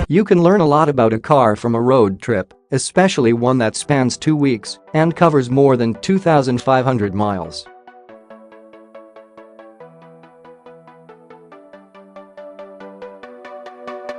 You can learn a lot about a car from a road trip, especially one that spans 2 weeks and covers more than 2,500 miles.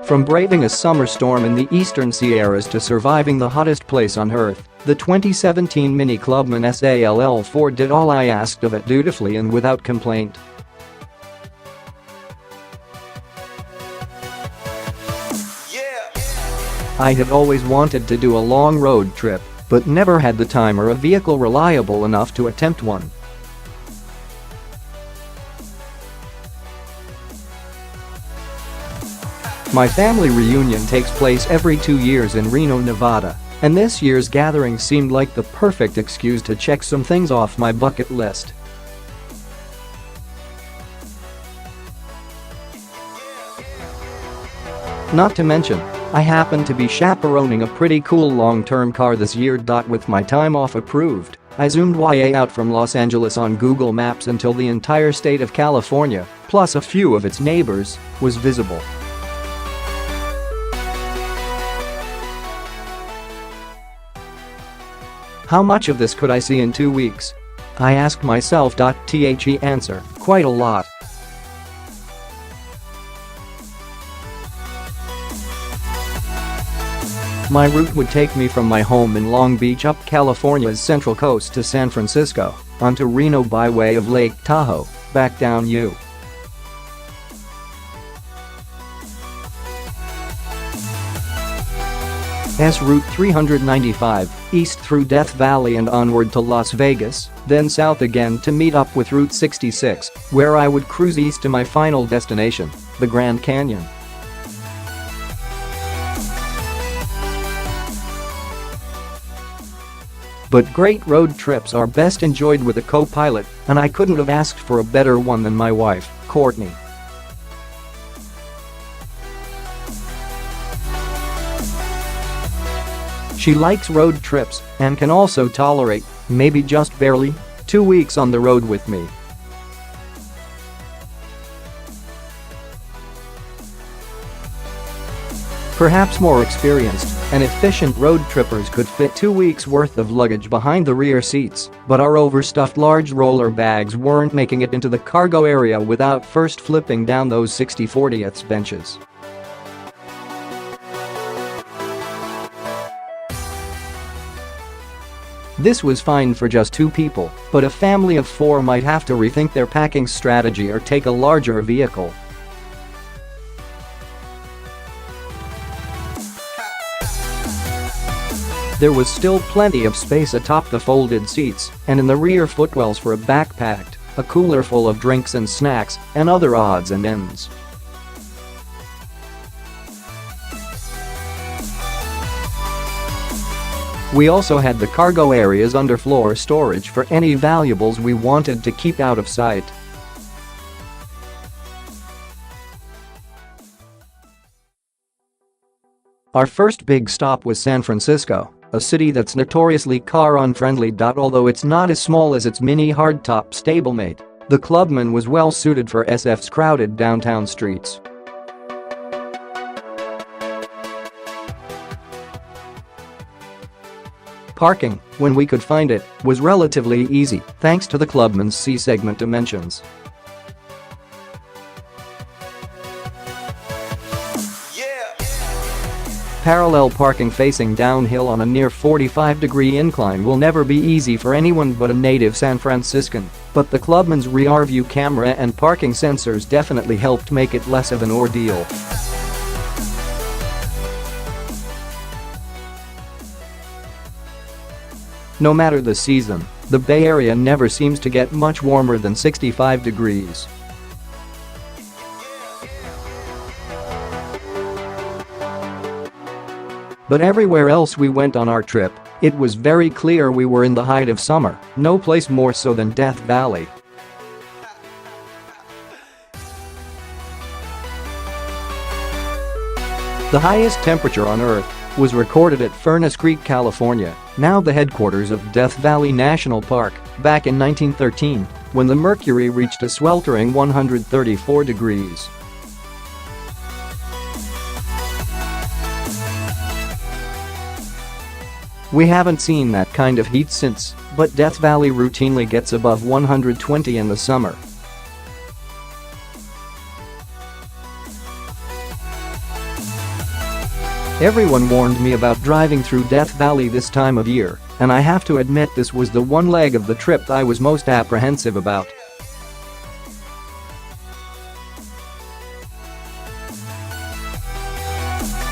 From braving a summer storm in the eastern Sierras to surviving the hottest place on Earth, the 2017 Mini Clubman All4 did all I asked of it dutifully and without complaint. I had always wanted to do a long road trip, but never had the time or a vehicle reliable enough to attempt one. My family reunion takes place every 2 years in Reno, Nevada, and this year's gathering seemed like the perfect excuse to check some things off my bucket list. Not to mention, I happen to be chaperoning a pretty cool long-term car this year. With my time off approved, I zoomed way out from Los Angeles on Google Maps until the entire state of California, plus a few of its neighbors, was visible. How much of this could I see in 2 weeks? I asked myself. The answer, quite a lot. My route would take me from my home in Long Beach up California's Central Coast to San Francisco, onto Reno by way of Lake Tahoe, back down U.S. Route 395, east through Death Valley and onward to Las Vegas, then south again to meet up with Route 66, where I would cruise east to my final destination, the Grand Canyon. But great road trips are best enjoyed with a co-pilot, and I couldn't have asked for a better one than my wife, Courtney. She likes road trips and can also tolerate, maybe just barely, 2 weeks on the road with me. Perhaps more experienced and efficient road trippers could fit 2 weeks' worth of luggage behind the rear seats, but our overstuffed large roller bags weren't making it into the cargo area without first flipping down those 60/40ths benches. This was fine for just 2 people, but a family of 4 might have to rethink their packing strategy or take a larger vehicle. There was still plenty of space atop the folded seats and in the rear footwells for a backpack, a cooler full of drinks and snacks, and other odds and ends. We also had the cargo areas underfloor storage for any valuables we wanted to keep out of sight. Our first big stop was San Francisco, a city that's notoriously car-unfriendly. Although it's not as small as its mini hardtop stablemate, the Clubman was well suited for SF's crowded downtown streets. Parking, when we could find it, was relatively easy thanks to the Clubman's C-segment dimensions. Parallel parking facing downhill on a near 45-degree incline will never be easy for anyone but a native San Franciscan, but the Clubman's rear-view camera and parking sensors definitely helped make it less of an ordeal. No matter the season, the Bay Area never seems to get much warmer than 65 degrees. But everywhere else we went on our trip, it was very clear we were in the height of summer, no place more so than Death Valley. The highest temperature on Earth was recorded at Furnace Creek, California, now the headquarters of Death Valley National Park, back in 1913, when the mercury reached a sweltering 134 degrees. We haven't seen that kind of heat since, but Death Valley routinely gets above 120 in the summer. Everyone warned me about driving through Death Valley this time of year, and I have to admit this was the one leg of the trip I was most apprehensive about.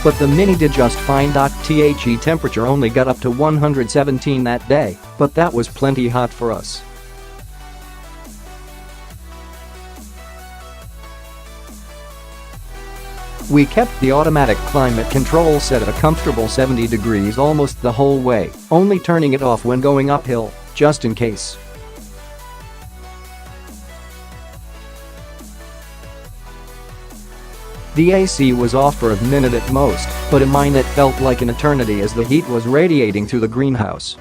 But the Mini did just fine. The temperature only got up to 117 that day, but that was plenty hot for us. We kept the automatic climate control set at a comfortable 70 degrees almost the whole way, only turning it off when going uphill, just in case. The AC was off for a minute at most, but in mine it felt like an eternity as the heat was radiating through the greenhouse.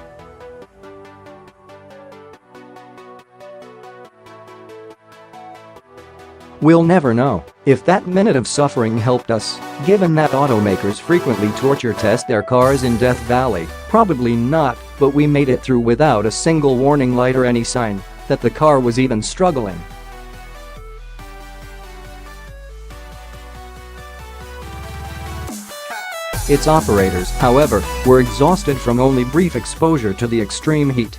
We'll never know if that minute of suffering helped us, given that automakers frequently torture test their cars in Death Valley. Probably not, but we made it through without a single warning light or any sign that the car was even struggling. Its operators, however, were exhausted from only brief exposure to the extreme heat.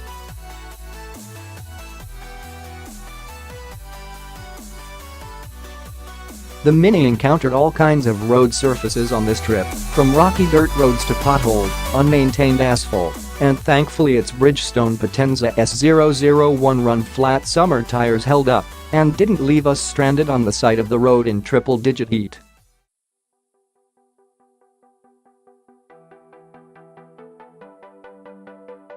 The Mini encountered all kinds of road surfaces on this trip, from rocky dirt roads to potholed, unmaintained asphalt, and thankfully its Bridgestone Potenza S001 run flat summer tires held up and didn't leave us stranded on the side of the road in triple-digit heat.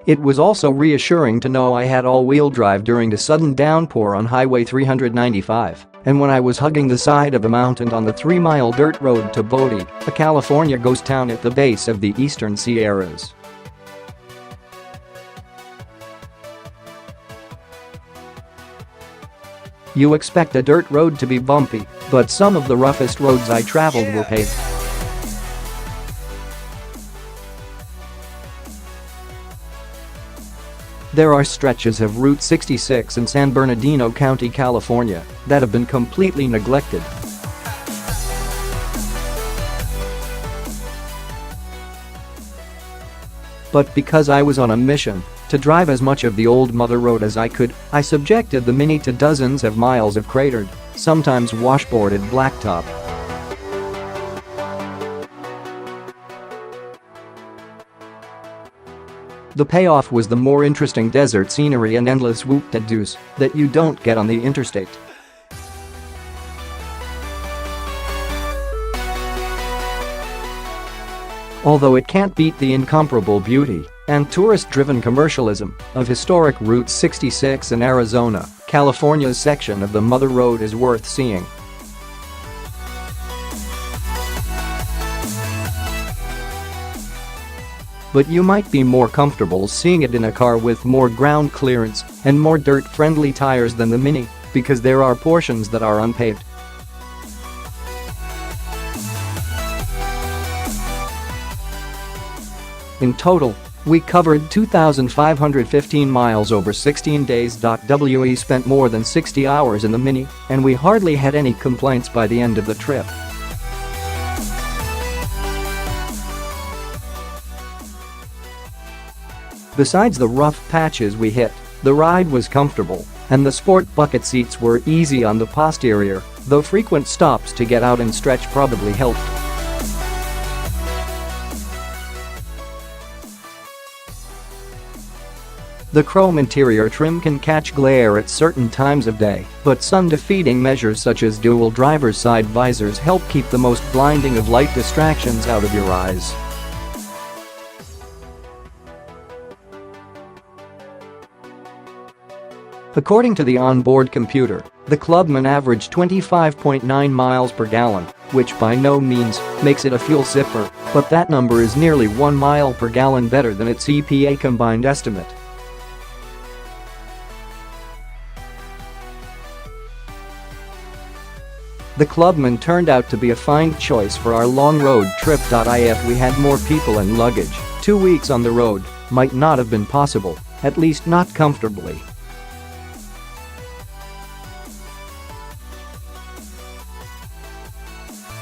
It was also reassuring to know I had all-wheel drive during the sudden downpour on Highway 395, and when I was hugging the side of a mountain on the 3-mile dirt road to Bodie, a California ghost town at the base of the Eastern Sierras. You expect a dirt road to be bumpy, but some of the roughest roads I traveled were paved. There are stretches of Route 66 in San Bernardino County, California, that have been completely neglected. But because I was on a mission to drive as much of the old Mother Road as I could, I subjected the Mini to dozens of miles of cratered, sometimes washboarded blacktop. The payoff was the more interesting desert scenery and endless whoop-de-doos that you don't get on the interstate. Although it can't beat the incomparable beauty and tourist-driven commercialism of historic Route 66 in Arizona, California's section of the Mother Road is worth seeing. But you might be more comfortable seeing it in a car with more ground clearance and more dirt-friendly tires than the Mini, because there are portions that are unpaved. In total, we covered 2,515 miles over 16 days. We spent more than 60 hours in the Mini, and we hardly had any complaints by the end of the trip. Besides the rough patches we hit, the ride was comfortable, and the sport bucket seats were easy on the posterior, though frequent stops to get out and stretch probably helped. The chrome interior trim can catch glare at certain times of day, but sun-defeating measures such as dual driver's side visors help keep the most blinding of light distractions out of your eyes. According to the onboard computer, the Clubman averaged 25.9 miles per gallon, which by no means makes it a fuel sipper, but that number is nearly 1 mile per gallon better than its EPA combined estimate. The Clubman turned out to be a fine choice for our long road trip. If we had more people and luggage 2 weeks on the road might not have been possible, at least not comfortably.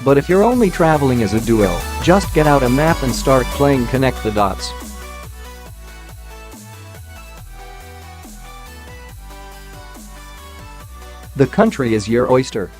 But if you're only traveling as a duo, just get out a map and start playing connect the dots. The country is your oyster.